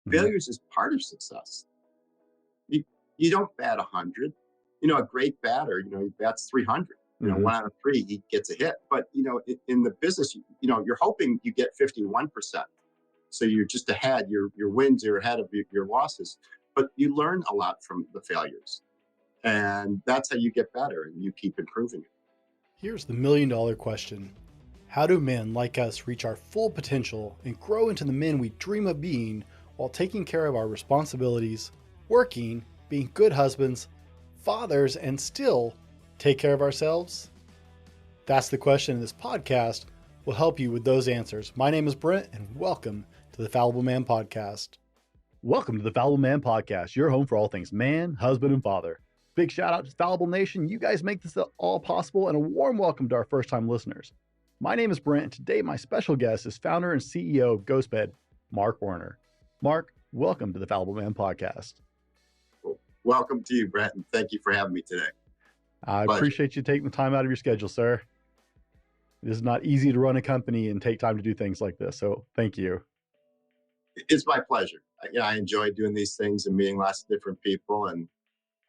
Mhm. Failures is part of success. You, you don't bat 100. A great batter, he bats 300. Mhm. 1 out of 3, he gets a hit. But, in the business, you're hoping you get 51%. So you're just ahead. Your wins are ahead of your losses. But you learn a lot from the failures. And that's how you get better and you keep improving it. Here's the $1,000,000 question. How do men like us reach our full potential and grow into the men we dream of being while taking care of our responsibilities, working, being good husbands, fathers, and still take care of ourselves? That's the question, and this podcast will help you with those answers. My name is Brent, and welcome to the Fallible Man Podcast. Welcome to the Fallible Man Podcast, your home for all things man, husband, and father. Big shout out to Fallible Nation. You guys make this all possible, and a warm welcome to our first-time listeners. My name is Brent, and today my special guest is founder and CEO of GhostBed, Marc Werner. Marc, welcome to the Fallible Man Podcast. Welcome to you, Brent, and thank you for having me today. I appreciate you taking the time out of your schedule, sir. It is not easy to run a company and take time to do things like this, so thank you. It's my pleasure. I enjoy doing these things and meeting lots of different people. And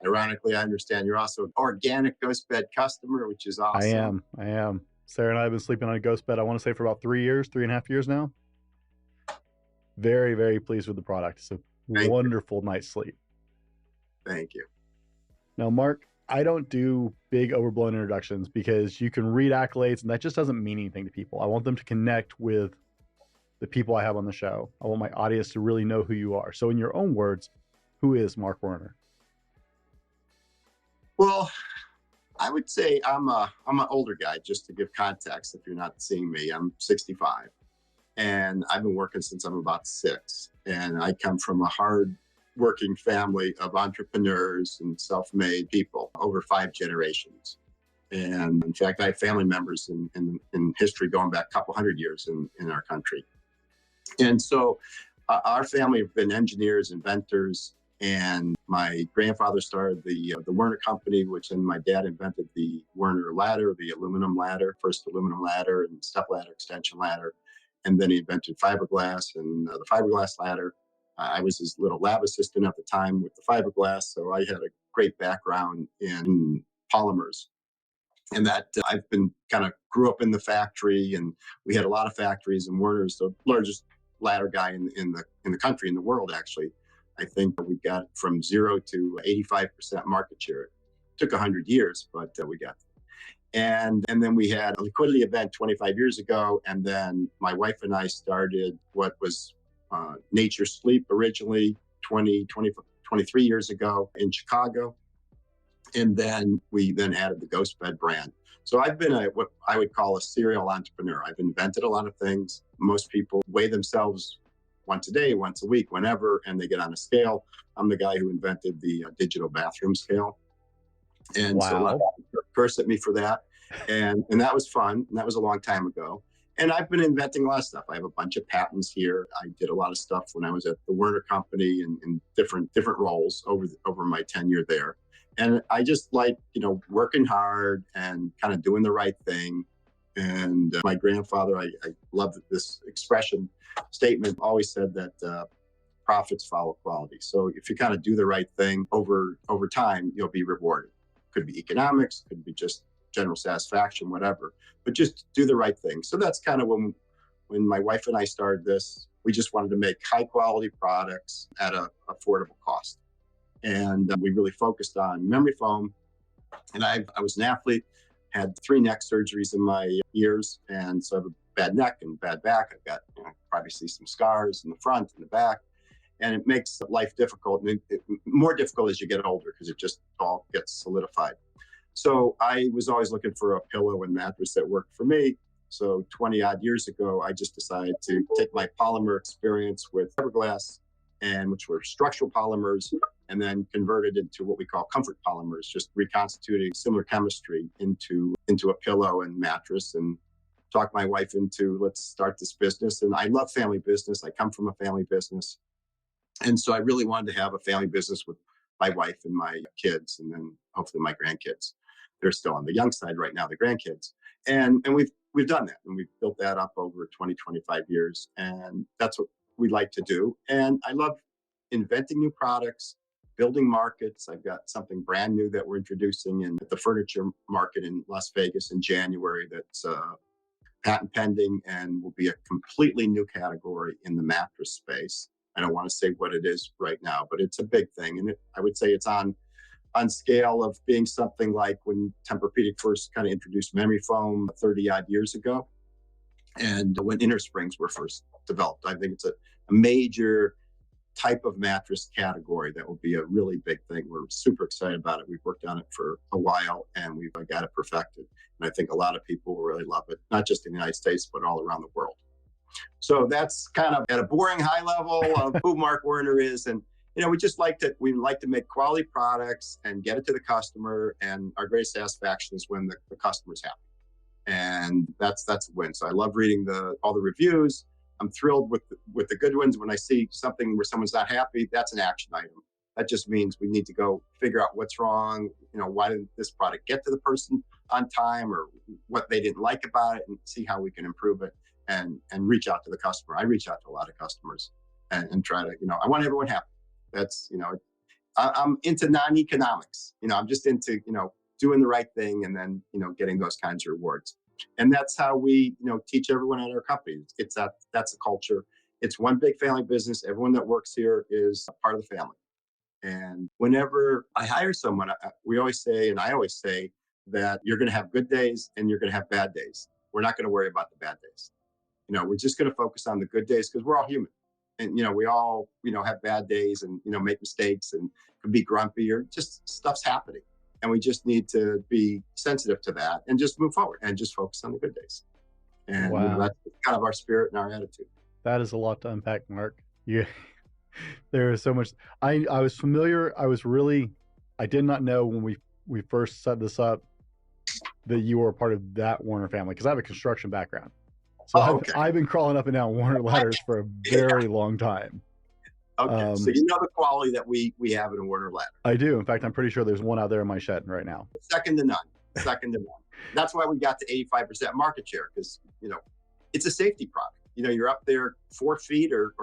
ironically, I understand you're also an organic GhostBed customer, which is awesome. I am. Sarah and I have been sleeping on a GhostBed, I want to say, for about 3.5 years now. Very, very pleased with the product. It's a wonderful night's sleep. Thank you. Now, Marc, I don't do big overblown introductions because you can read accolades and that just doesn't mean anything to people. I want them to connect with the people I have on the show. I want my audience to really know who you are. So in your own words, who is Marc Werner? Well, I would say I'm an older guy, just to give context. If you're not seeing me, I'm 65 and I've been working since I'm about 6. And I come from a hard working family of entrepreneurs and self-made people over 5 generations. And in fact, I have family members in history going back a couple hundred years in our country. And so our family have been engineers, inventors, and my grandfather started the Werner Company, which then my dad invented the Werner ladder, the aluminum ladder, first aluminum ladder and step ladder, extension ladder. And then he invented fiberglass and the fiberglass ladder. I was his little lab assistant at the time with the fiberglass. So I had a great background in polymers. And that I've been kind of grew up in the factory, and we had a lot of factories, and Werner's the largest ladder guy in the country, in the world, actually. I think we got from 0 to 85% market share. It took 100 years, but we got there. And then we had a liquidity event 25 years ago, and then my wife and I started what was Nature Sleep originally 23 years ago in Chicago. And then we added the GhostBed brand. So I've been what I would call a serial entrepreneur. I've invented a lot of things. Most people weigh themselves once a day, once a week, whenever, and they get on a scale. I'm the guy who invented the digital bathroom scale. And so a lot of people curse at me for that. And that was fun. And that was a long time ago. And I've been inventing a lot of stuff. I have a bunch of patents here. I did a lot of stuff when I was at the Werner Company in different roles over my tenure there. And I just like, working hard and kind of doing the right thing. And my grandfather, I love this statement, always said that profits follow quality. So if you kind of do the right thing over time, you'll be rewarded. Could be economics, could be just general satisfaction, whatever, but just do the right thing. So that's kind of when my wife and I started this. We just wanted to make high quality products at an affordable cost. And we really focused on memory foam. And I was an athlete, had 3 neck surgeries in my years. And so I have a bad neck and bad back. I've got probably see some scars in the front and the back. And it makes life difficult, and more difficult as you get older because it just all gets solidified. So I was always looking for a pillow and mattress that worked for me. So 20 odd years ago, I just decided to take my polymer experience with fiberglass, and which were structural polymers, and then converted into what we call comfort polymers, just reconstituting similar chemistry into a pillow and mattress, and talk my wife into, let's start this business. And I love family business. I come from a family business. And so I really wanted to have a family business with my wife and my kids, and then hopefully my grandkids. They're still on the young side right now, the grandkids. And we've done that, and we've built that up over 20, 25 years. And that's what we like to do. And I love inventing new products, building markets. I've got something brand new that we're introducing in the furniture market in Las Vegas in January that's patent pending and will be a completely new category in the mattress space. I don't want to say what it is right now, but it's a big thing. And I would say it's on scale of being something like when Tempur-Pedic first kind of introduced memory foam 30 odd years ago, and when inner springs were first developed. I think it's a major type of mattress category that will be a really big thing. We're super excited about it. We've worked on it for a while and we've got it perfected. And I think a lot of people will really love it, not just in the United States, but all around the world. So that's kind of at a boring high level of who Marc Werner is. And, we like to make quality products and get it to the customer. And our greatest satisfaction is when the customer's happy. And that's a win. So I love reading all the reviews. I'm thrilled with the good ones. When I see something where someone's not happy, that's an action item. That just means we need to go figure out what's wrong. Why didn't this product get to the person on time, or what they didn't like about it, and see how we can improve it and reach out to the customer. I reach out to a lot of customers and try to, I want everyone happy. That's, I'm into non-economics. I'm just into, doing the right thing and then, getting those kinds of rewards. And that's how we, teach everyone at our company. That's the culture. It's one big family business. Everyone that works here is a part of the family. And whenever I hire someone, we always say, and I always say, that you're going to have good days and you're going to have bad days. We're not going to worry about the bad days. We're just going to focus on the good days because we're all human. And, we all, have bad days and, make mistakes and could be grumpy or just stuff's happening. And we just need to be sensitive to that and just move forward and just focus on the good days. And wow. That's kind of our spirit and our attitude. That is a lot to unpack, Marc. There is so much. I was familiar. I did not know when we first set this up that you were a part of that Werner family, because I have a construction background. So I've been crawling up and down Werner ladders for a very long time. Okay, so the quality that we have in a Werner ladder. I do. In fact, I'm pretty sure there's one out there in my shed right now. Second to none. That's why we got to 85% market share, because, it's a safety product. You're up there 4 feet or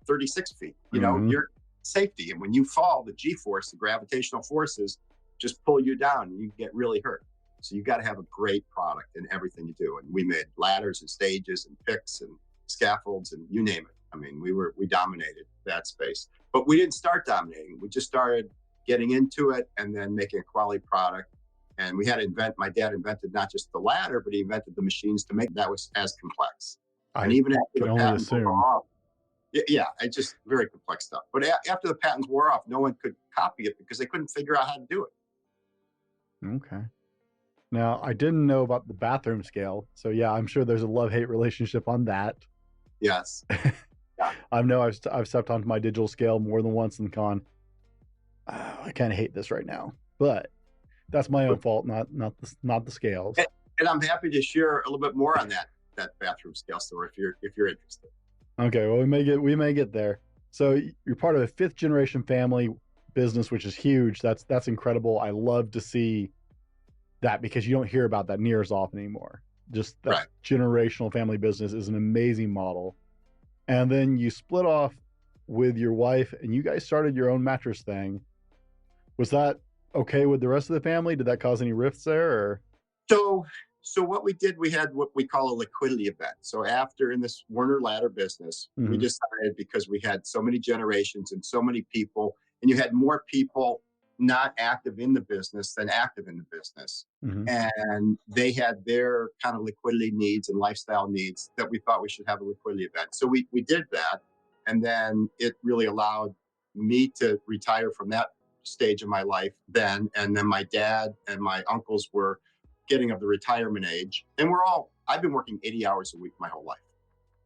36 feet. You're safety. And when you fall, the G-force, the gravitational forces just pull you down and you get really hurt. So you got to have a great product in everything you do. And we made ladders and stages and picks and scaffolds and you name it. I mean, we dominated that space, but we didn't start dominating. We just started getting into it and then making a quality product. And we had to my dad invented not just the ladder, but he invented the machines to make that was as complex. And even after the patents wore off, it's just very complex stuff. But after the patents wore off, no one could copy it because they couldn't figure out how to do it. Okay. Now, I didn't know about the bathroom scale. So yeah, I'm sure there's a love-hate relationship on that. Yes. Yeah. I've stepped onto my digital scale more than once and gone, I kind of hate this right now, but that's my own fault, not the scales. And I'm happy to share a little bit more on that bathroom scale store if you're interested. Okay, well we may get there. So you're part of a 5th generation family business, which is huge. That's incredible. I love to see that because you don't hear about that near as often anymore. Just that right. Generational family business is an amazing model. And then you split off with your wife and you guys started your own mattress thing. Was that okay with the rest of the family? Did that cause any rifts there? Or? So what we did, we had what we call a liquidity event. So after in this Werner ladder business, we decided, because we had so many generations and so many people, and you had more people not active in the business than active in the business. And they had their kind of liquidity needs and lifestyle needs that we thought we should have a liquidity event. So we did that. And then it really allowed me to retire from that stage of my life then. And then my dad and my uncles were getting of the retirement age. And I've been working 80 hours a week my whole life.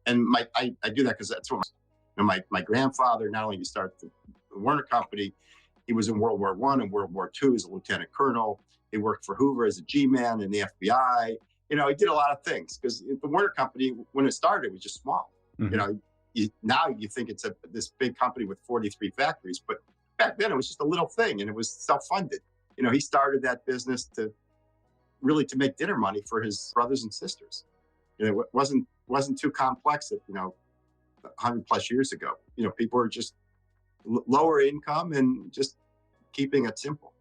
And I do that because that's what my grandfather, not only did he start the Werner Company, he was in World War I and World War II as a lieutenant colonel. He worked for Hoover as a G-man in the FBI. He did a lot of things because the Werner Company, when it started, was just small. Now you think it's this big company with 43 factories, but back then it was just a little thing and it was self-funded. He started that business to make dinner money for his brothers and sisters. It wasn't too complex. 100 plus years ago, people were just lower income and just keeping it simple.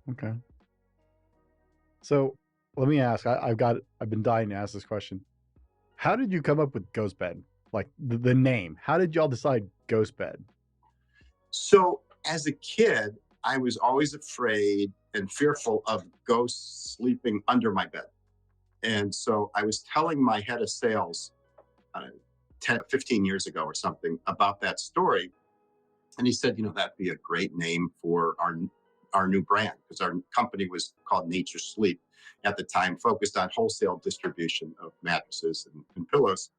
Okay. So let me ask, I've been dying to ask this question. How did you come up with GhostBed? Like the name, how did y'all decide GhostBed? So as a kid, I was always afraid and fearful of ghosts sleeping under my bed. And so I was telling my head of sales 10, 15 years ago or something about that story. And he said, that'd be a great name for our new brand, because our company was called Nature Sleep at the time, focused on wholesale distribution of mattresses and pillows.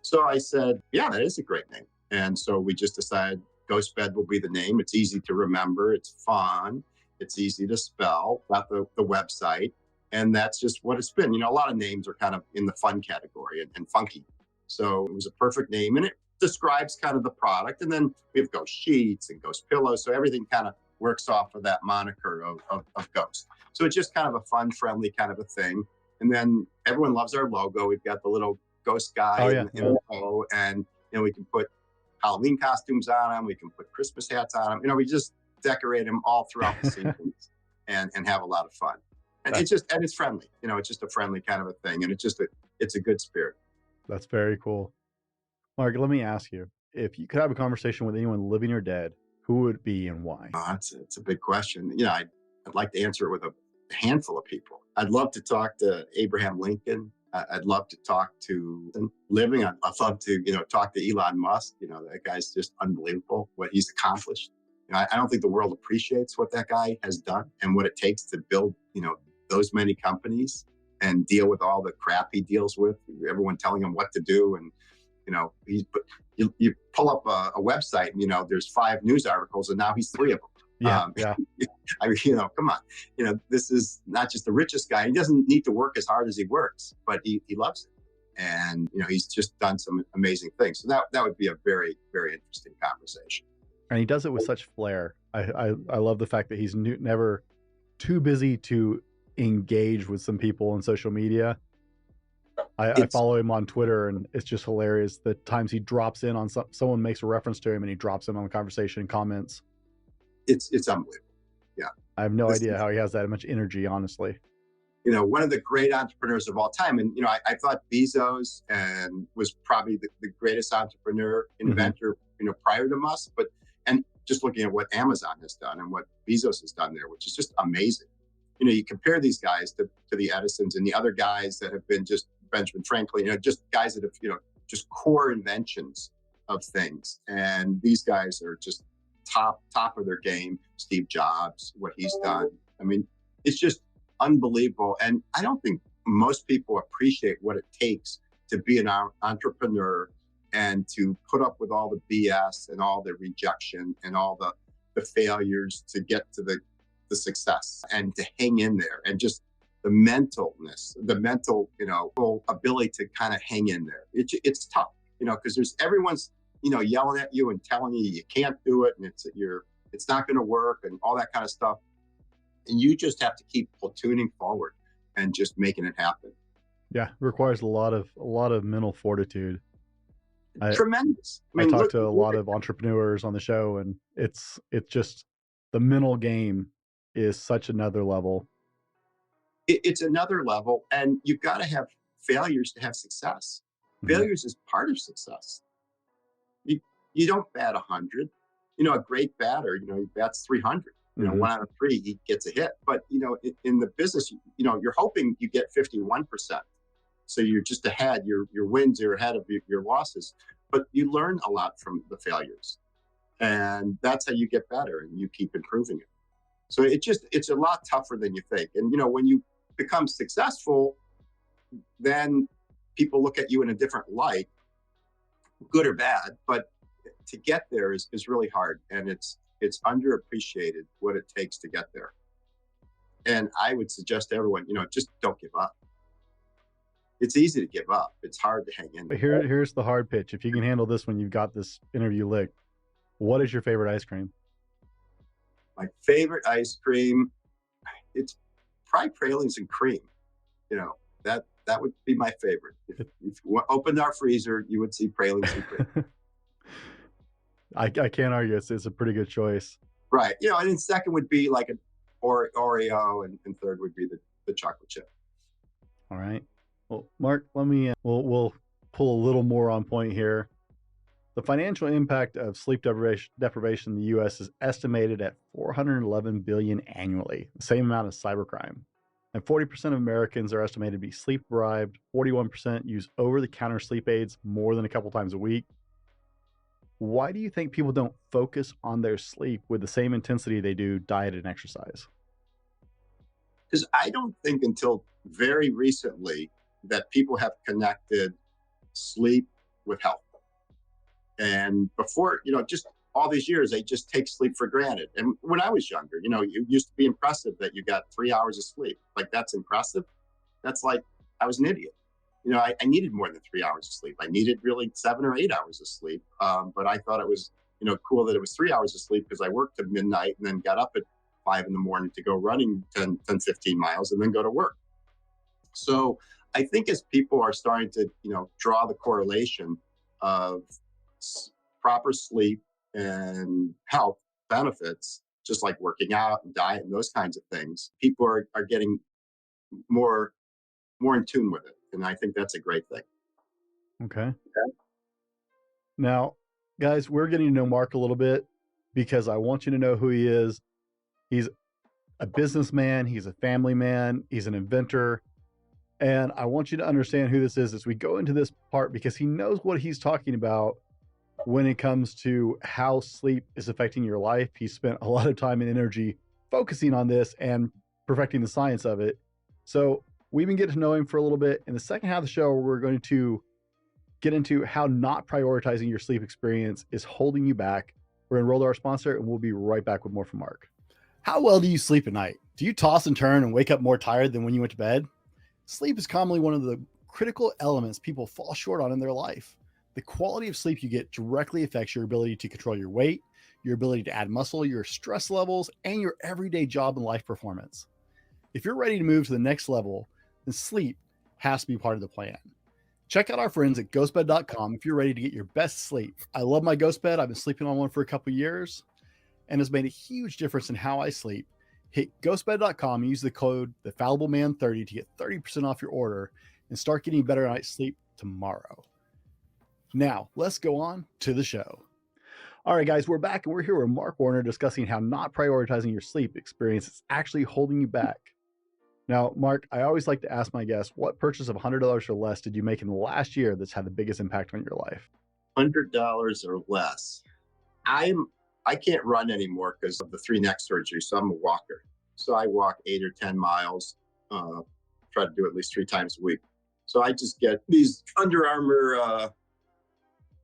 So I said, yeah, that is a great name. And so we just decided GhostBed will be the name. It's easy to remember. It's fun. It's easy to spell. Got the website. And that's just what it's been. A lot of names are kind of in the fun category and funky. So it was a perfect name. And it describes kind of the product. And then we have ghost sheets and ghost pillows. So everything kind of works off of that moniker of ghost. So it's just kind of a fun, friendly kind of a thing. And then everyone loves our logo. We've got the little ghost guy in the logo, and we can put Halloween costumes on them. We can put Christmas hats on them. We just decorate them all throughout the seasons and have a lot of fun. And it's friendly. It's just a friendly kind of a thing, and it's a good spirit. That's very cool. Mark, let me ask you, if you could have a conversation with anyone living or dead, who would it be and why? It's a big question. I'd like to answer it with a handful of people. I'd love to talk to Abraham Lincoln. I'd love to talk to living. I'd love to, talk to Elon Musk. That guy's just unbelievable what he's accomplished. I don't think the world appreciates what that guy has done and what it takes to build, those many companies and deal with all the crap he deals with. Everyone telling him what to do, and you pull up a website and there's 5 news articles, and now he's 3 of them. Yeah. Come on. This is not just the richest guy. He doesn't need to work as hard as he works, but he loves it. And, he's just done some amazing things. So that would be a very, very interesting conversation. And he does it with such flair. I love the fact that he's never too busy to engage with some people on social media. I follow him on Twitter, and it's just hilarious the times he drops in on someone makes a reference to him, and he drops in on the conversation and comments. It's unbelievable. Yeah. I have no idea how he has that much energy, honestly. One of the great entrepreneurs of all time. And, I thought Bezos was probably the greatest entrepreneur, inventor, prior to Musk. And just looking at what Amazon has done and what Bezos has done there, which is just amazing. You compare these guys to the Edisons and the other guys that have been just Benjamin Franklin, just guys that have, just core inventions of things. And these guys are just top of their game. Steve Jobs, what he's done. I mean, it's just unbelievable. And I don't think most people appreciate what it takes to be an entrepreneur and to put up with all the BS and all the rejection and all the failures to get to the success and to hang in there, and just the mental ability to kind of hang in there. It's tough, because there's everyone's, yelling at you and telling you can't do it, and it's not going to work and all that kind of stuff. And you just have to keep platooning forward and just making it happen. Yeah, it requires a lot of mental fortitude. Tremendous. I talk to a lot of entrepreneurs on the show, and it's just the mental game is such another level. It's another level, and you've got to have failures to have success. Mm-hmm. Failures is part of success. You don't bat 100. A great batter, he bats 300. 1 out of 3, he gets a hit. But, in the business, you're hoping you get 51%. So you're just ahead. Your wins are ahead of your losses. But you learn a lot from the failures. And that's how you get better, and you keep improving it. So it's a lot tougher than you think. And, when you become successful, then people look at you in a different light, good or bad. But to get there is really hard. And it's underappreciated what it takes to get there. And I would suggest to everyone, just don't give up. It's easy to give up. It's hard to hang in there. Here's the hard pitch. If you can handle this when you've got this interview licked, what is your favorite ice cream? My favorite ice cream, it's probably pralines and cream. That would be my favorite. If you opened our freezer, you would see pralines and cream. I can't argue. It's a pretty good choice. Right. And then second would be like an Oreo, and third would be the chocolate chip. All right. Well, Mark, let me, we'll pull a little more on point here. The financial impact of sleep deprivation in the U.S. is estimated at $411 billion annually, the same amount as cybercrime. And 40% of Americans are estimated to be sleep deprived. 41% use over-the-counter sleep aids more than a couple times a week. Why do you think people don't focus on their sleep with the same intensity they do diet and exercise? Because I don't think until very recently that people have connected sleep with health. And before, just all these years, they just take sleep for granted. And when I was younger, it used to be impressive that you got 3 hours of sleep. Like, that's impressive. That's like, I was an idiot. I needed more than 3 hours of sleep. I needed really 7 or 8 hours of sleep. But I thought it was, cool that it was 3 hours of sleep because I worked at midnight and then got up at 5 a.m. to go running 10, 15 miles and then go to work. So I think as people are starting to, draw the correlation of proper sleep and health benefits, just like working out and diet and those kinds of things, people are getting more in tune with it. And I think that's a great thing. Okay. Now, guys, we're getting to know Mark a little bit because I want you to know who he is. He's a businessman. He's a family man. He's an inventor. And I want you to understand who this is as we go into this part, because he knows what he's talking about when it comes to how sleep is affecting your life. He spent a lot of time and energy focusing on this and perfecting the science of it. So we've been getting to know him for a little bit. In the second half of the show, we're going to get into how not prioritizing your sleep experience is holding you back. We're going to roll to our sponsor, and we'll be right back with more from Mark. How well do you sleep at night? Do you toss and turn and wake up more tired than when you went to bed? Sleep is commonly one of the critical elements people fall short on in their life. The quality of sleep you get directly affects your ability to control your weight, your ability to add muscle, your stress levels, and your everyday job and life performance. If you're ready to move to the next level, then sleep has to be part of the plan. Check out our friends at GhostBed.com if you're ready to get your best sleep. I love my GhostBed. I've been sleeping on one for a couple years, and it's made a huge difference in how I sleep. Hit GhostBed.com and use the code TheFallibleMan30 to get 30% off your order and start getting better night's sleep tomorrow. Now, let's go on to the show. All right, guys, we're back, and we're here with Marc Werner discussing how not prioritizing your sleep experience is actually holding you back. Now, Mark, I always like to ask my guests, what purchase of $100 or less did you make in the last year that's had the biggest impact on your life? $100 or less. I can't run anymore because of the 3 neck surgeries, so I'm a walker. So I walk 8 or 10 miles, try to do at least 3 times a week. So I just get these Under Armour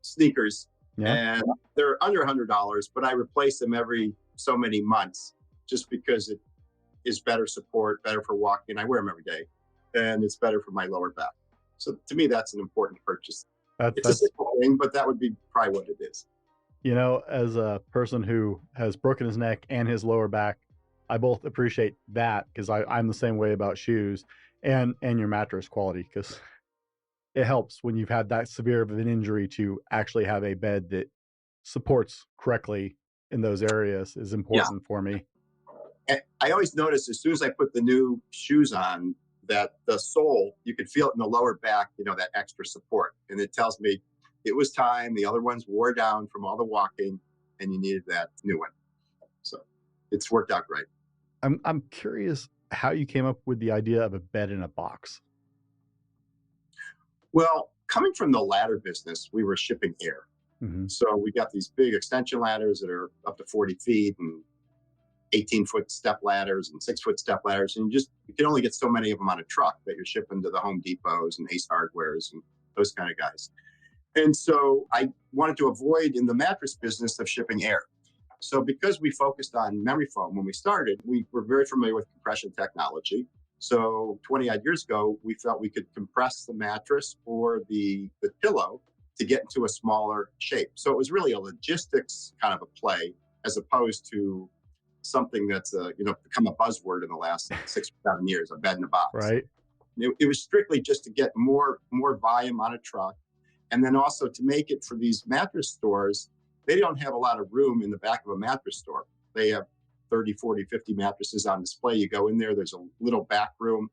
sneakers, and they're under $100, but I replace them every so many months just because it is better support, better for walking. I wear them every day, and it's better for my lower back. So to me, that's an important purchase. It's a simple thing, but that would be probably what it is. As a person who has broken his neck and his lower back, I both appreciate that because I'm the same way about shoes and your mattress quality, because it helps when you've had that severe of an injury to actually have a bed that supports correctly in those areas is important for me. And I always notice as soon as I put the new shoes on that the sole, you can feel it in the lower back, that extra support. And it tells me it was time. The other ones wore down from all the walking and you needed that new one. So it's worked out great. I'm curious how you came up with the idea of a bed in a box. Well, coming from the ladder business, we were shipping air. Mm-hmm. So we got these big extension ladders that are up to 40 feet and 18-foot step ladders and 6-foot step ladders. And you can only get so many of them on a truck that you're shipping to the Home Depots and Ace Hardwares and those kind of guys. And so I wanted to avoid in the mattress business of shipping air. So because we focused on memory foam when we started, we were very familiar with compression technology. So 20 odd years ago, we felt we could compress the mattress or the pillow to get into a smaller shape. So it was really a logistics kind of a play as opposed to something that's become a buzzword in the last 6 or 7 years, a bed in a box. Right. It was strictly just to get more volume on a truck. And then also to make it for these mattress stores they don't have a lot of room in the back of a mattress store. They have 30, 40, 50 mattresses on display. You go in there, there's a little back room,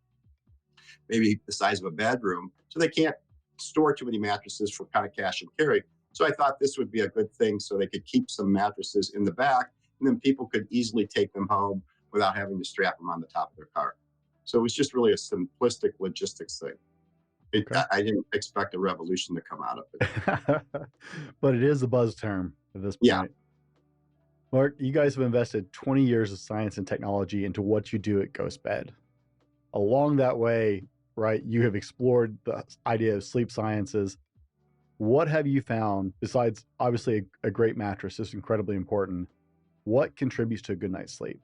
maybe the size of a bedroom. So they can't store too many mattresses for kind of cash and carry. So I thought this would be a good thing so they could keep some mattresses in the back, and then people could easily take them home without having to strap them on the top of their car. So it was just really a simplistic logistics thing. Okay. I didn't expect a revolution to come out of it. But it is a buzz term at this point. Yeah. Mark, you guys have invested 20 years of science and technology into what you do at GhostBed. Along that way, right, you have explored the idea of sleep sciences. What have you found, besides obviously a great mattress is incredibly important, what contributes to a good night's sleep?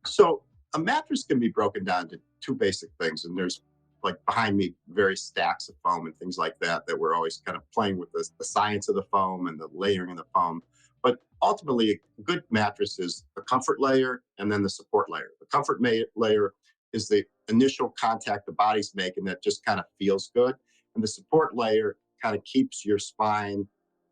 So a mattress can be broken down to two basic things. And there's, like behind me, various stacks of foam and things like that we're always kind of playing with the science of the foam and the layering of the foam. But ultimately, a good mattress is the comfort layer and then the support layer. The comfort layer is the initial contact the body's making that just kind of feels good. And the support layer kind of keeps your spine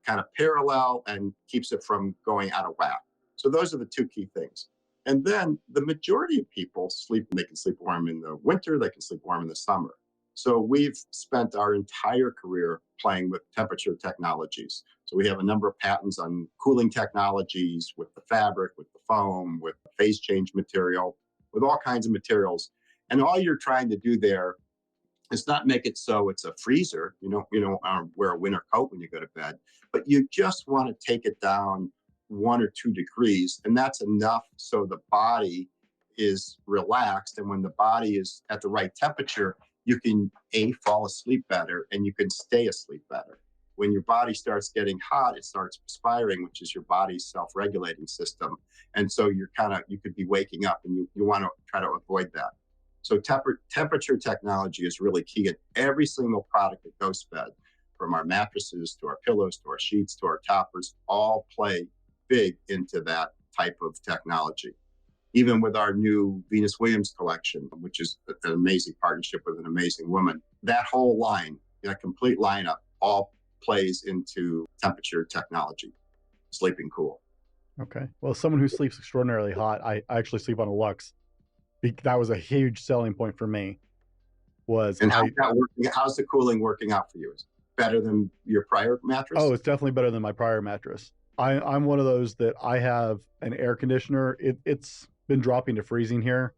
kind of parallel and keeps it from going out of whack. So those are the two key things. And then the majority of people they can sleep warm in the winter, they can sleep warm in the summer. So we've spent our entire career playing with temperature technologies. So we have a number of patents on cooling technologies with the fabric, with the foam, with the phase change material, with all kinds of materials. And all you're trying to do there is not make it so it's a freezer. You don't wear a winter coat when you go to bed, but you just want to take it down 1 or 2 degrees, and that's enough so the body is relaxed. And when the body is at the right temperature, you can fall asleep better and you can stay asleep better. When your body starts getting hot, it starts perspiring, which is your body's self-regulating system. And so you could be waking up, and you want to try to avoid that. So temperature technology is really key in every single product at GhostBed, from our mattresses to our pillows to our sheets to our toppers, all play big into that type of technology. Even with our new Venus Williams collection, which is an amazing partnership with an amazing woman, that whole line, that complete lineup, all plays into temperature technology, sleeping cool. Okay. Well, as someone who sleeps extraordinarily hot, I actually sleep on a Lux. That was a huge selling point for me. How's the cooling working out for you? Is it better than your prior mattress? Oh, it's definitely better than my prior mattress. I'm one of those that I have an air conditioner. It's been dropping to freezing here.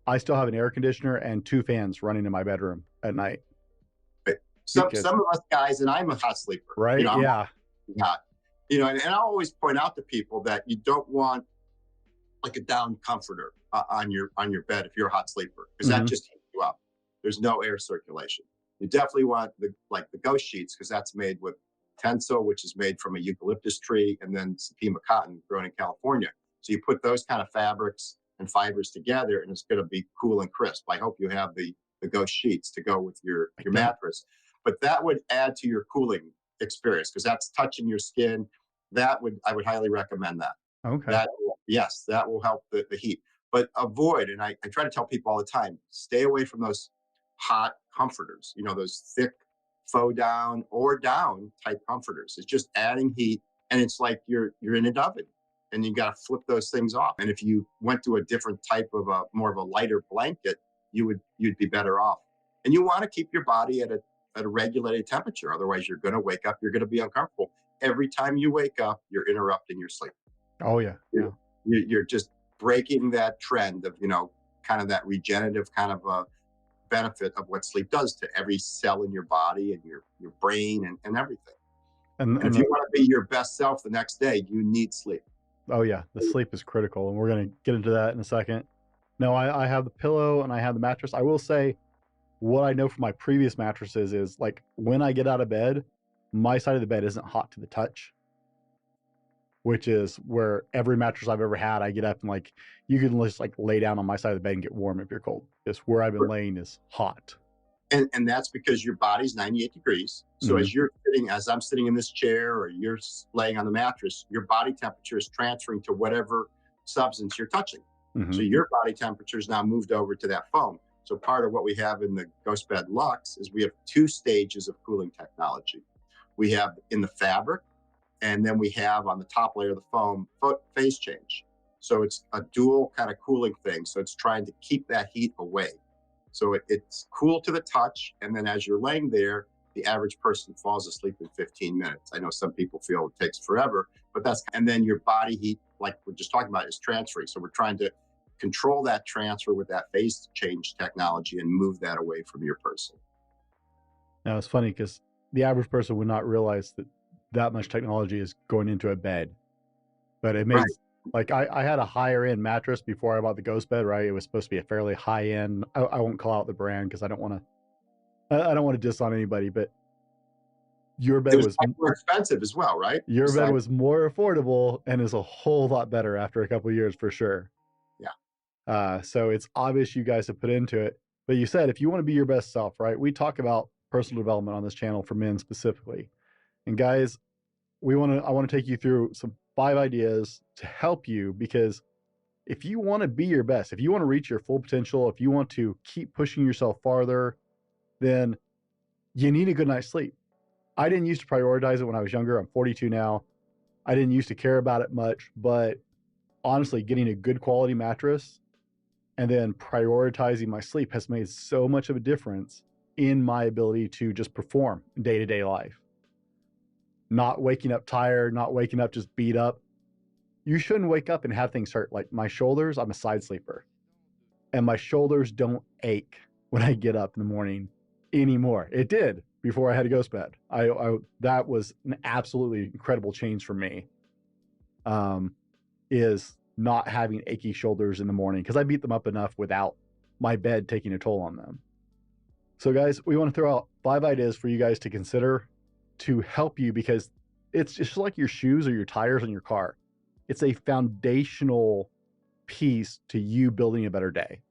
I still have an air conditioner and 2 fans running in my bedroom at night. Some of us guys, and I'm a hot sleeper. Right? Yeah. And I'll always point out to people that you don't want like a down comforter on your bed if you're a hot sleeper, because that just heats you up. There's no air circulation. You definitely want the ghost sheets, because that's made with Tencel, which is made from a eucalyptus tree, and then Supima cotton grown in California. So you put those kind of fabrics and fibers together, and it's going to be cool and crisp. I hope you have the ghost sheets to go with your mattress. But that would add to your cooling experience, because that's touching your skin. I would highly recommend that. Okay. That will help the heat. But avoid, and I try to tell people all the time, stay away from those hot comforters, those thick faux down or down type comforters. It's just adding heat, and it's like you're in an oven, and you got to flip those things off. And if you went to a different type of more of a lighter blanket, you'd be better off. And you want to keep your body at a regulated temperature. Otherwise, you're going to wake up, you're going to be uncomfortable. Every time you wake up, you're interrupting your sleep. Oh yeah. You're just breaking that trend of, kind of that regenerative kind of benefit of what sleep does to every cell in your body and your brain and everything. And if you want to be your best self the next day, you need sleep. Oh yeah, the sleep is critical, and we're going to get into that in a second. No, I have the pillow and I have the mattress. I will say, what I know from my previous mattresses is, like, when I get out of bed, my side of the bed isn't hot to the touch, which is where every mattress I've ever had, I get up and, like, you can just lay down on my side of the bed and get warm if you're cold. Just where I've been laying is hot. And that's because your body's 98 degrees. So as I'm sitting in this chair, or you're laying on the mattress, your body temperature is transferring to whatever substance you're touching. So your body temperature is now moved over to that foam. So part of what we have in the GhostBed Lux is we have 2 stages of cooling technology. We have in the fabric, And then we have on the top layer of the foam phase change. So it's a dual kind of cooling thing. So it's trying to keep that heat away. So it's cool to the touch. And then as you're laying there, the average person falls asleep in 15 minutes. I know some people feel it takes forever, but and then your body heat, like we're just talking about, is transferring. So we're trying to control that transfer with that phase change technology and move that away from your person. Now it's funny because the average person would not realize that much technology is going into a bed, but it makes, like I had a higher end mattress before I bought the GhostBed, right? It was supposed to be a fairly high end. I won't call out the brand because I don't want to diss on anybody, but your bed was more expensive as well, right? Your bed was more affordable and is a whole lot better after a couple of years for sure. Yeah. So it's obvious you guys have put into it, but you said if you want to be your best self, right? We talk about personal development on this channel for men specifically. And guys, I want to take you through some 5 ideas to help you, because if you want to be your best, if you want to reach your full potential, if you want to keep pushing yourself farther, then you need a good night's sleep. I didn't used to prioritize it when I was younger. I'm 42 now. I didn't used to care about it much, but honestly, getting a good quality mattress and then prioritizing my sleep has made so much of a difference in my ability to just perform in day-to-day life. Not waking up tired, not waking up just beat up. You shouldn't wake up and have things hurt. Like my shoulders, I'm a side sleeper, and my shoulders don't ache when I get up in the morning anymore. It did before I had a GhostBed. That was an absolutely incredible change for me. Is not having achy shoulders in the morning, because I beat them up enough without my bed taking a toll on them. So guys, we want to throw out 5 ideas for you guys to consider to help you, because it's just like your shoes or your tires on your car. It's a foundational piece to you building a better day.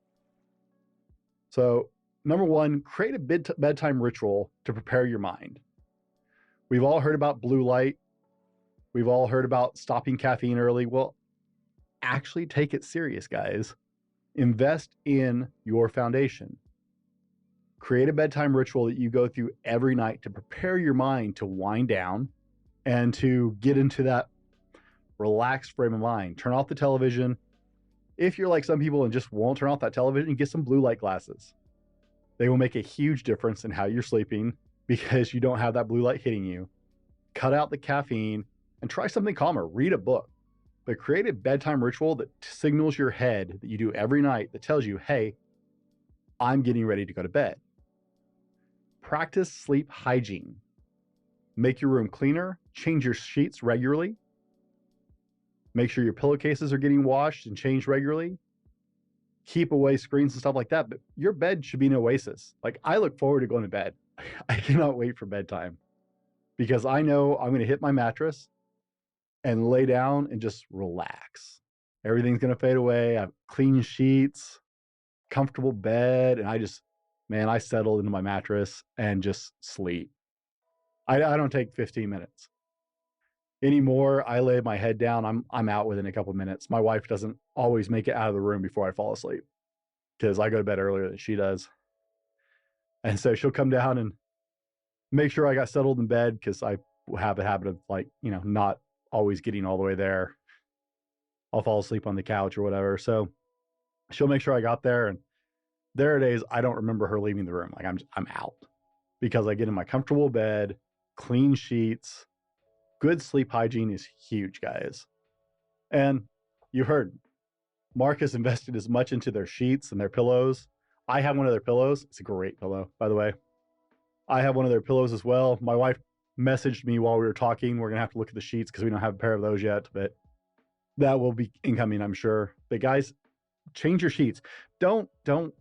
So number 1, create a bedtime ritual to prepare your mind. We've all heard about blue light. We've all heard about stopping caffeine early. Well, actually take it serious, guys. Invest in your foundation. Create a bedtime ritual that you go through every night to prepare your mind to wind down and to get into that relaxed frame of mind. Turn off the television. If you're like some people and just won't turn off that television, get some blue light glasses. They will make a huge difference in how you're sleeping, because you don't have that blue light hitting you. Cut out the caffeine and try something calmer. Read a book. But create a bedtime ritual that signals your head that you do every night, that tells you, hey, I'm getting ready to go to bed. Practice sleep hygiene. Make your room cleaner. Change your sheets regularly. Make sure your pillowcases are getting washed and changed regularly. Keep away screens and stuff like that. But your bed should be an oasis. Like, I look forward to going to bed. I cannot wait for bedtime, because I know I'm going to hit my mattress and lay down and just relax. Everything's going to fade away. I have clean sheets, comfortable bed, and I settle into my mattress and just sleep. I don't take 15 minutes anymore. I lay my head down. I'm out within a couple minutes. My wife doesn't always make it out of the room before I fall asleep, because I go to bed earlier than she does. And so she'll come down and make sure I got settled in bed, because I have a habit of, like, not always getting all the way there. I'll fall asleep on the couch or whatever. So she'll make sure I got there, and there are days I don't remember her leaving the room. Like, I'm out, because I get in my comfortable bed, clean sheets. Good sleep hygiene is huge, guys. And you heard Mark has invested as much into their sheets and their pillows. I have one of their pillows. It's a great pillow, by the way. I have one of their pillows as well. My wife messaged me while we were talking. We're going to have to look at the sheets, because we don't have a pair of those yet, but that will be incoming, I'm sure. But guys, change your sheets. Don't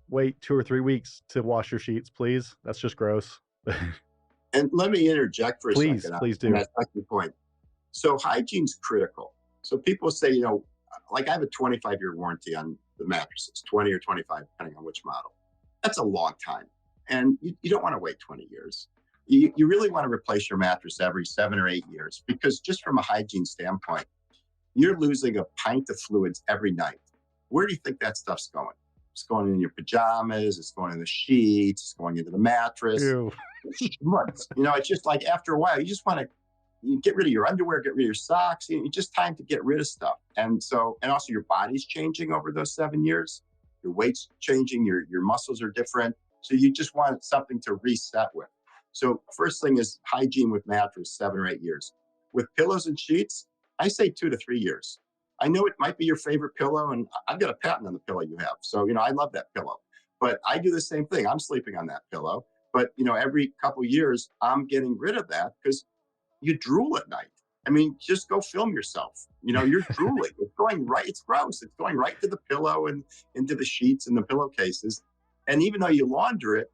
wait 2 or 3 weeks to wash your sheets, please. That's just gross. And let me interject for a second. Please do. That's the point. So hygiene's critical. So people say, like, I have a 25-year warranty on the mattresses, 20 or 25, depending on which model. That's a long time. And you don't want to wait 20 years. You really want to replace your mattress every 7 or 8 years, because just from a hygiene standpoint, you're losing a pint of fluids every night. Where do you think that stuff's going? It's going in your pajamas. It's going in the sheets. It's going into the mattress. Ew. It's just like, after a while, you just want to you get rid of your underwear, get rid of your socks. It's just time to get rid of stuff. And also your body's changing over those 7 years. Your weight's changing, your muscles are different. So you just want something to reset with. So first thing is hygiene with mattress, 7 or 8 years. With pillows and sheets, I say 2 to 3 years. I know it might be your favorite pillow, and I've got a patent on the pillow you have. So, I love that pillow. But I do the same thing. I'm sleeping on that pillow. But, every couple years, I'm getting rid of that because you drool at night. I mean, just go film yourself. You're drooling. It's going right. It's gross. It's going right to the pillow and into the sheets and the pillowcases. And even though you launder it,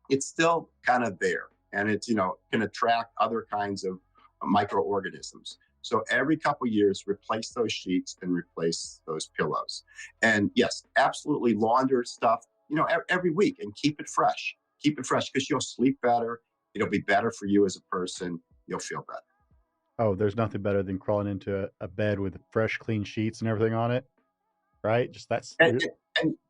it's still kind of there. And it's, can attract other kinds of microorganisms. So every couple years, replace those sheets and replace those pillows. And yes, absolutely launder stuff, every week and keep it fresh. Keep it fresh because you'll sleep better. It'll be better for you as a person. You'll feel better. Oh, there's nothing better than crawling into a bed with fresh, clean sheets and everything on it, right? Just that's and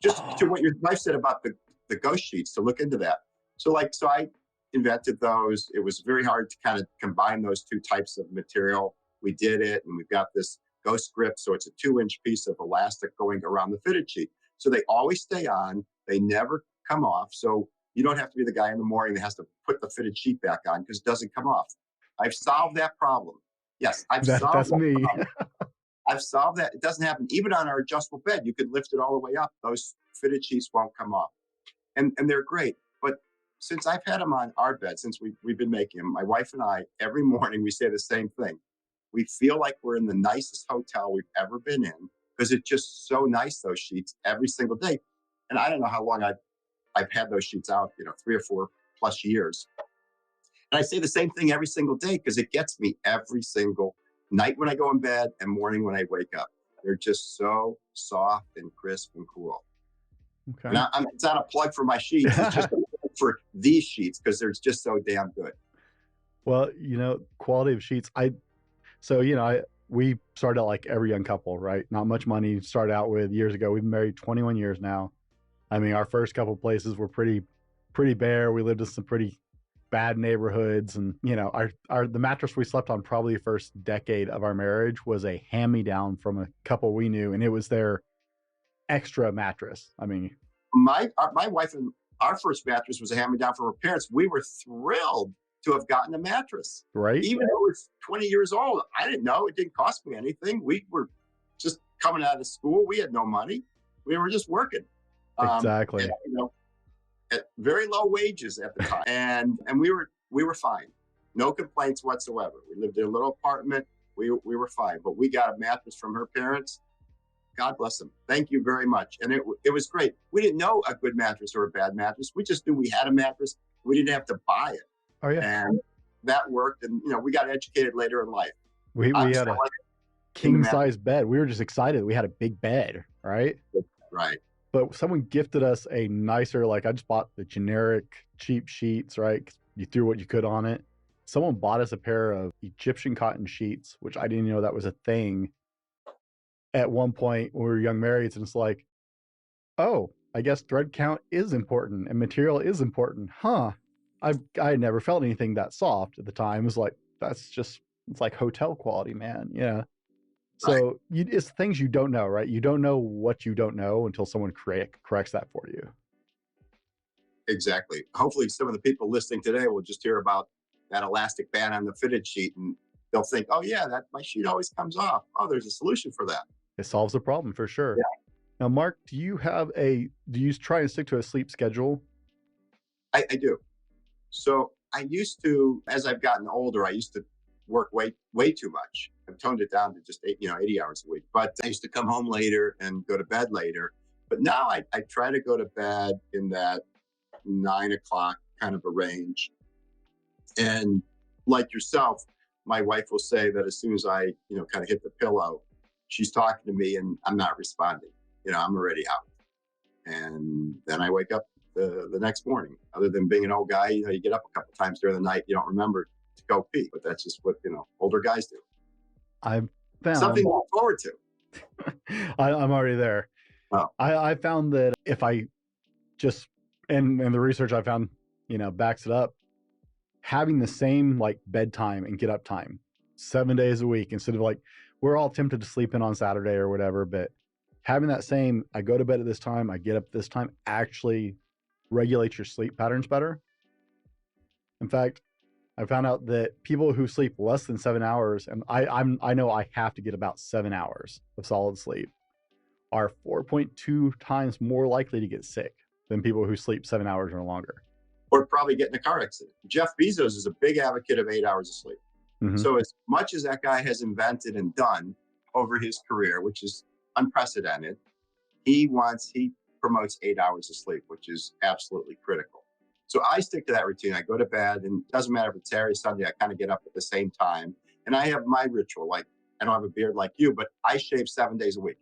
just to what your wife said about the ghost sheets, to look into that. So I invented those. It was very hard to kind of combine those two types of material. We did it, and we've got this ghost grip. So it's a 2-inch piece of elastic going around the fitted sheet. So they always stay on. They never come off. So you don't have to be the guy in the morning that has to put the fitted sheet back on because it doesn't come off. I've solved that problem. Yes, that's me. I've solved that. It doesn't happen. Even on our adjustable bed, you could lift it all the way up. Those fitted sheets won't come off. And they're great. But since I've had them on our bed, since we've been making them, my wife and I, every morning we say the same thing. We feel like we're in the nicest hotel we've ever been in because it's just so nice, those sheets, every single day. And I don't know how long I've had those sheets out, 3 or 4 plus years. And I say the same thing every single day because it gets me every single night when I go in bed and morning when I wake up. They're just so soft and crisp and cool. Okay. And it's not a plug for my sheets. It's just for these sheets because they're just so damn good. Well, quality of sheets. We started out like every young couple, right? Not much money. Started out with years ago. We've been married 21 years now. I mean, our first couple places were pretty bare. We lived in some pretty bad neighborhoods, and the mattress we slept on probably the first decade of our marriage was a hand-me-down from a couple we knew, and it was their extra mattress. I mean, my wife and our first mattress was a hand-me-down from her parents. We were thrilled to have gotten a mattress, right? Even though it was 20 years old. I didn't know. It didn't cost me anything. We were just coming out of school. We had no money. We were just working. Exactly. At very low wages at the time, and we were fine, no complaints whatsoever. We lived in a little apartment. We were fine, but we got a mattress from her parents. God bless them. Thank you very much. And it was great. We didn't know a good mattress or a bad mattress. We just knew we had a mattress. We didn't have to buy it. Oh yeah, and that worked. And we got educated later in life. We had a king size bed. We were just excited we had a big bed, right? Right. But someone gifted us a nicer, I just bought the generic cheap sheets, right? You threw what you could on it. Someone bought us a pair of Egyptian cotton sheets, which I didn't know that was a thing at one point when we were young marrieds. And it's like, oh, I guess thread count is important and material is important. Huh. I had never felt anything that soft at the time. It was like, it's like hotel quality, man. Yeah. So it's things you don't know, right? You don't know what you don't know until someone corrects that for you. Exactly. Hopefully some of the people listening today will just hear about that elastic band on the fitted sheet and they'll think, oh yeah, my sheet always comes off. Oh, there's a solution for that. It solves the problem for sure. Yeah. Now, Mark, do you try and stick to a sleep schedule? I do. So I used to, as I've gotten older, I used to work way too much. I've toned it down to just 80 hours a week. But I used to come home later and go to bed later. But now I try to go to bed in that 9 o'clock kind of a range. And like yourself, my wife will say that as soon as I, kind of hit the pillow, she's talking to me and I'm not responding. I'm already out. And then I wake up the next morning. Other than being an old guy, you get up a couple times during the night, you don't remember to go pee. But that's just what, older guys do. I've found something to look forward to. I'm already there. Oh. I found that if I just, and the research I found, backs it up, having the same bedtime and get up time 7 days a week instead of like, we're all tempted to sleep in on Saturday or whatever, but having that same, I go to bed at this time, I get up at this time, actually regulates your sleep patterns better. In fact, I found out that people who sleep less than 7 hours, and I know I have to get about 7 hours of solid sleep, are 4.2 times more likely to get sick than people who sleep 7 hours or longer. Or probably get in a car accident. Jeff Bezos is a big advocate of 8 hours of sleep. Mm-hmm. So as much as that guy has invented and done over his career, which is unprecedented, he promotes 8 hours of sleep, which is absolutely critical. So I stick to that routine. I go to bed, and it doesn't matter if it's Saturday, Sunday, I kind of get up at the same time. And I have my ritual. Like, I don't have a beard like you, but I shave 7 days a week.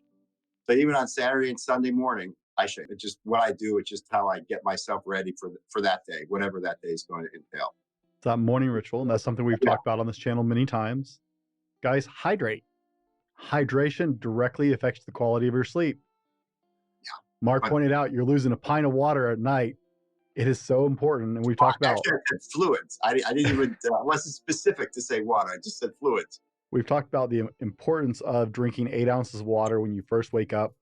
So even on Saturday and Sunday morning, I shave. It's just what I do. It's just how I get myself ready for that day, whatever that day is going to entail. It's that morning ritual, and that's something we've talked about on this channel many times. Guys, hydrate. Hydration directly affects the quality of your sleep. Yeah. Mark pointed out you're losing a pint of water at night. It is so important, and we've talked about. Actually, I said fluids. I didn't even. I wasn't specific to say water. I just said fluids. We've talked about the importance of drinking 8 ounces of water when you first wake up.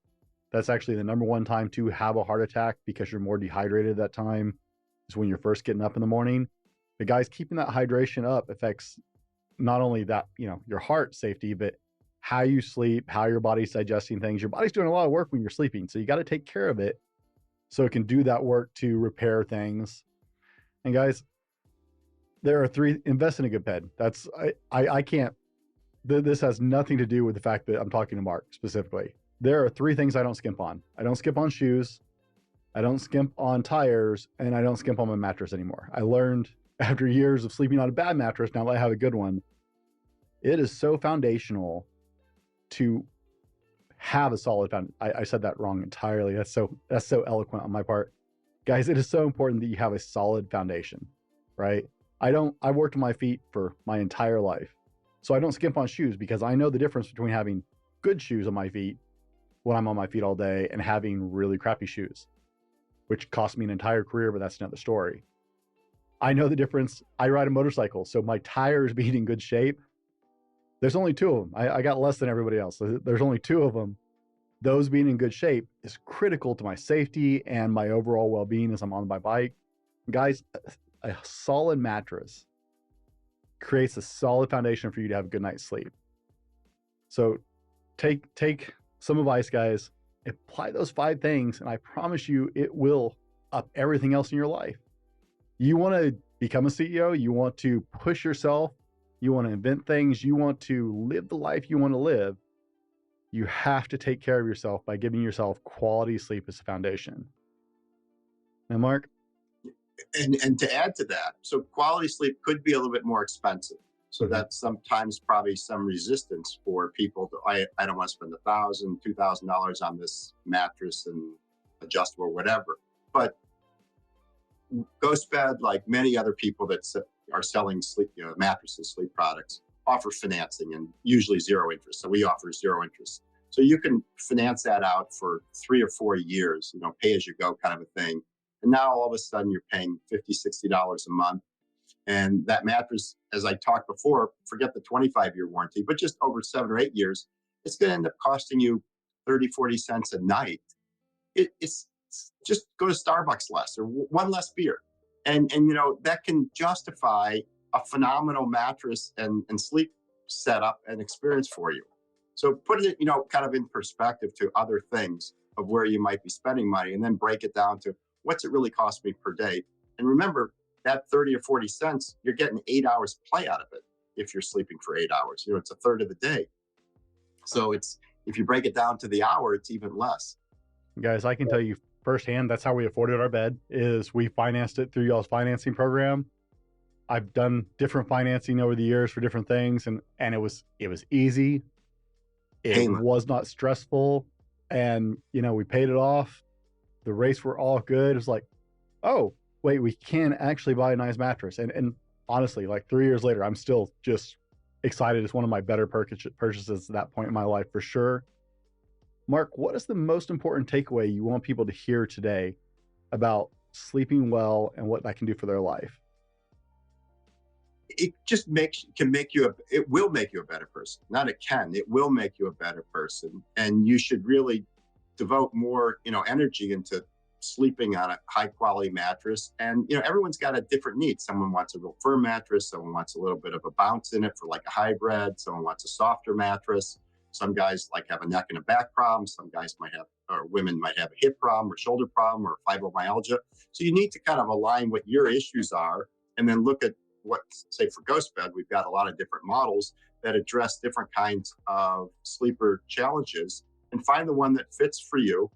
That's actually the number one time to have a heart attack because you're more dehydrated at that time. Is when you're first getting up in the morning. But guys, keeping that hydration up affects not only that, your heart safety, but how you sleep, how your body's digesting things. Your body's doing a lot of work when you're sleeping, so you got to take care of it so it can do that work to repair things. And guys, there are 3, invest in a good bed. That's, I can't, this has nothing to do with the fact that I'm talking to Mark specifically. There are 3 things I don't skimp on. I don't skimp on shoes, I don't skimp on tires, and I don't skimp on my mattress anymore. I learned after years of sleeping on a bad mattress, now that I have a good one, it is so foundational to have a solid foundation. I said that wrong entirely. That's so eloquent on my part. Guys, it is so important that you have a solid foundation, right? I've worked on my feet for my entire life. So I don't skimp on shoes because I know the difference between having good shoes on my feet when I'm on my feet all day and having really crappy shoes, which cost me an entire career, but that's another story. I know the difference. I ride a motorcycle, so my tires being in good shape, there's only 2 of them. I got less than everybody else. There's only 2 of them. Those being in good shape is critical to my safety and my overall well-being as I'm on my bike. Guys, a solid mattress creates a solid foundation for you to have a good night's sleep. So take some advice, guys. Apply those 5 things, and I promise you it will up everything else in your life. You want to become a CEO, you want to push yourself, you want to invent things, you want to live the life you want to live, you have to take care of yourself by giving yourself quality sleep as a foundation. Now, Mark? And to add to that, so quality sleep could be a little bit more expensive. So that's sometimes probably some resistance for people to, I don't want to spend $1,000, $2,000 on this mattress and adjustable or whatever. But GhostBed, like many other people that are selling sleep, mattresses, sleep products, offer financing and usually 0 interest. So we offer 0 interest. So you can finance that out for 3 or 4 years, pay as you go kind of a thing. And now all of a sudden you're paying $50, $60 a month. And that mattress, as I talked before, forget the 25-year warranty, but just over 7 or 8 years, it's going to end up costing you 30, 40 cents a night. It's just go to Starbucks less or 1 less beer. And that can justify a phenomenal mattress and sleep setup and experience for you. So put it, kind of in perspective to other things of where you might be spending money, and then break it down to what's it really cost me per day. And remember, that 30 or 40 cents, you're getting 8 hours play out of it if you're sleeping for 8 hours. It's a third of the day. So if you break it down to the hour, it's even less. Guys, I can tell you firsthand, that's how we afforded our bed, is we financed it through y'all's financing program. I've done different financing over the years for different things, and it was easy. It was not stressful, and we paid it off. The rates were all good. It was like, oh, wait, we can actually buy a nice mattress. And honestly, like 3 years later, I'm still just excited. It's one of my better purchases at that point in my life for sure. Mark, what is the most important takeaway you want people to hear today about sleeping well and what that can do for their life? it just it will make you a better person. Not it can, it will make you a better person. And you should really devote more, energy into sleeping on a high quality mattress. And, everyone's got a different need. Someone wants a real firm mattress. Someone wants a little bit of a bounce in it for like a hybrid. Someone wants a softer mattress. Some guys like have a neck and a back problem. Some guys might have, or women might have a hip problem or shoulder problem or fibromyalgia. So you need to kind of align what your issues are and then look at what, say for GhostBed, we've got a lot of different models that address different kinds of sleeper challenges and find the one that fits for you.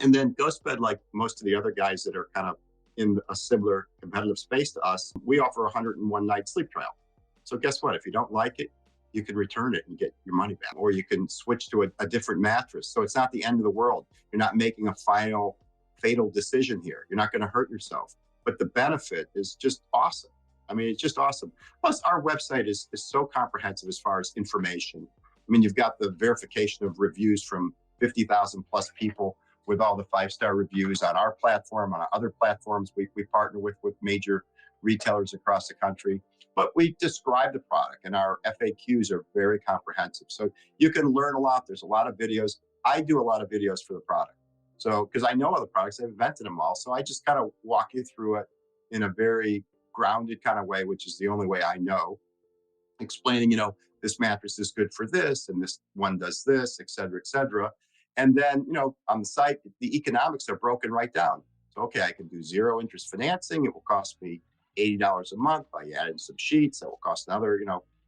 And then GhostBed, like most of the other guys that are kind of in a similar competitive space to us, we offer a 101 night sleep trial. So guess what? If you don't like it, you can return it and get your money back, or you can switch to a different mattress. So it's not the end of the world. You're not making a final fatal decision here. You're not going to hurt yourself, but the benefit is just awesome. I mean, it's just awesome. Plus our website is so comprehensive as far as information. I mean, you've got the verification of reviews from 50,000 plus people with all the 5-star reviews on our platform, on other platforms we partner with major retailers across the country. But we describe the product, and our FAQs are very comprehensive. So you can learn a lot. There's a lot of videos. I do a lot of videos for the product. So, because I know other products, I've invented them all. So I just kind of walk you through it in a very grounded kind of way, which is the only way I know, explaining, this mattress is good for this, and this one does this, et cetera, et cetera. And then, on the site, the economics are broken right down. So, okay, I can do 0 interest financing. It will cost me $80 a month. I add in some sheets. That will cost another,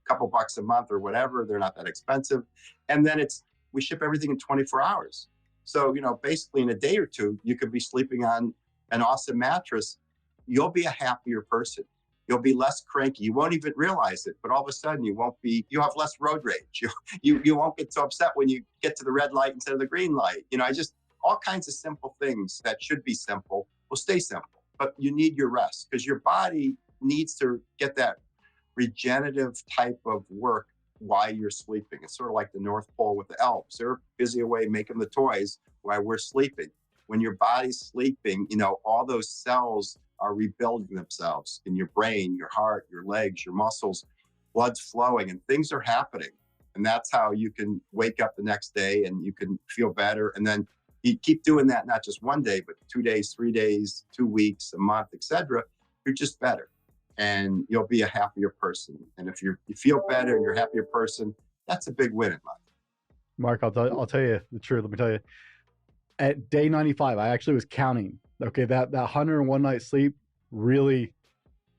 couple bucks a month or whatever. They're not that expensive. And then we ship everything in 24 hours. So, basically in a day or two, you could be sleeping on an awesome mattress. You'll be a happier person. You'll be less cranky. You won't even realize it, but all of a sudden you'll have less road rage. You won't get so upset when you get to the red light instead of the green light. All kinds of simple things that should be simple will stay simple, but you need your rest because your body needs to get that regenerative type of work while you're sleeping. It's sort of like the North Pole with the elves. They're busy away making the toys while we're sleeping. When your body's sleeping, all those cells are rebuilding themselves in your brain, your heart, your legs, your muscles, blood's flowing and things are happening. And that's how you can wake up the next day and you can feel better. And then you keep doing that, not just one day, but 2 days, 3 days, 2 weeks, a month, etc. You're just better and you'll be a happier person. And if you feel better and you're a happier person, that's a big win in life. Mark, I'll tell you the truth. Let me tell you, at day 95, I actually was counting. Okay, that 101 night sleep really,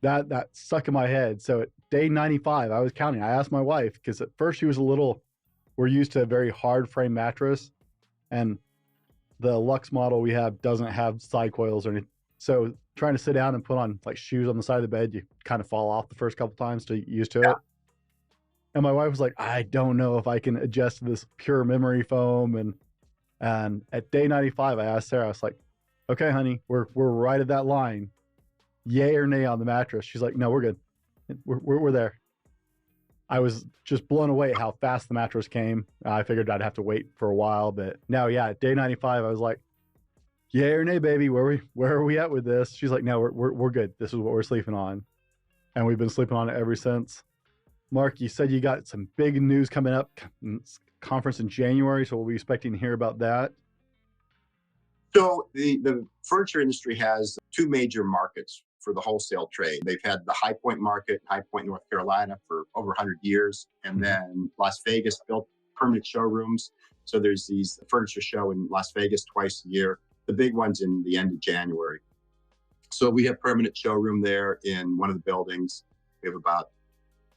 that stuck in my head. So at day 95, I was counting. I asked my wife, because at first she was we're used to a very hard frame mattress, and the Lux model we have doesn't have side coils or anything. So trying to sit down and put on like shoes on the side of the bed, you kind of fall off the first couple times to get used to it. And my wife was like, I don't know if I can adjust to this pure memory foam. And at day 95, I asked Sarah, I was like, okay, honey, we're right at that line. Yay or nay on the mattress? She's like, no, we're good. We're there. I was just blown away how fast the mattress came. I figured I'd have to wait for a while, but now, yeah, at day 95, I was like, yay or nay, baby, where are we at with this? She's like, no, we're good. This is what we're sleeping on. And we've been sleeping on it ever since. Mark, you said you got some big news coming up, conference in January, so we'll be expecting to hear about that. So the furniture industry has 2 major markets for the wholesale trade. They've had the High Point market, High Point, North Carolina, for over 100 years. And then Las Vegas built permanent showrooms. So there's these furniture show in Las Vegas twice a year. The big one's in the end of January. So we have permanent showroom there in one of the buildings. We have about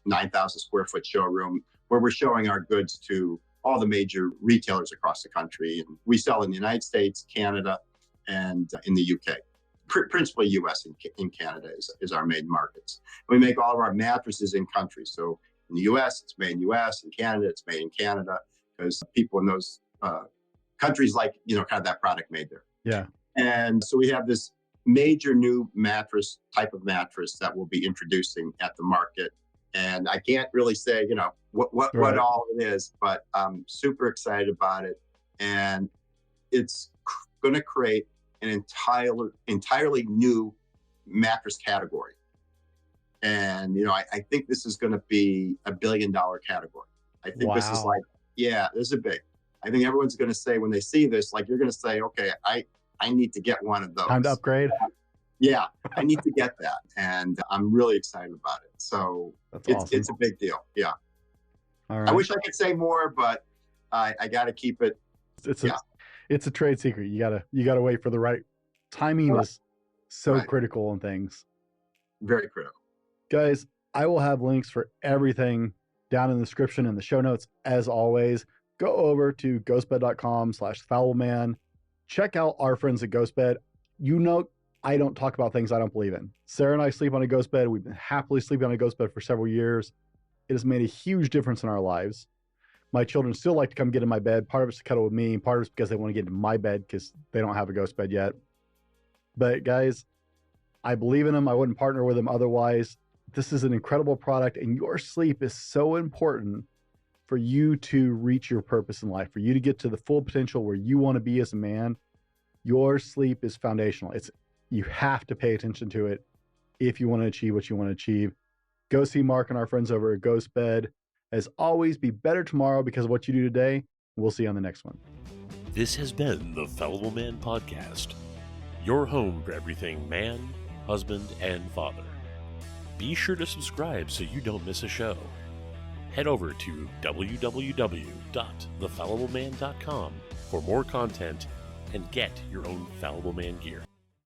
9,000 square foot showroom where we're showing our goods to all the major retailers across the country. And we sell in the United States, Canada, and in the UK. Principally US and Canada is our main markets. We make all of our mattresses in country. So in the US, it's made in US. In Canada, it's made in Canada, because people in those countries like, kind of that product made there. Yeah. And so we have this major new type of mattress that we'll be introducing at the market. And I can't really say, what all it is, but I'm super excited about it. And it's going to create an entirely new mattress category. And, I think this is going to be a $1 billion category. I think this is like, this is big. I think everyone's going to say when they see this, like you're going to say, okay, I need to get one of those. Time to upgrade. Yeah, I need to get that. And I'm really excited about it. So awesome. It's a big deal. Yeah. All right. I wish I could say more, but I got to keep it. It's a trade secret. You gotta wait for the right timing. Is so critical in things. Very critical. Guys, I will have links for everything down in the description and the show notes. As always, go over to ghostbed.com/fallibleman. Check out our friends at GhostBed. I don't talk about things I don't believe in. Sarah and I sleep on a ghost bed. We've been happily sleeping on a ghost bed for several years. It has made a huge difference in our lives. My children still like to come get in my bed. Part of it's to cuddle with me, and part of it's because they want to get in my bed because they don't have a ghost bed yet. But guys, I believe in them. I wouldn't partner with them otherwise. This is an incredible product, and your sleep is so important for you to reach your purpose in life, for you to get to the full potential where you want to be as a man. Your sleep is foundational. You have to pay attention to it if you want to achieve what you want to achieve. Go see Mark and our friends over at GhostBed. As always, be better tomorrow because of what you do today. We'll see you on the next one. This has been the Fallible Man Podcast, your home for everything man, husband, and father. Be sure to subscribe so you don't miss a show. Head over to www.thefallibleman.com for more content and get your own Fallible Man gear.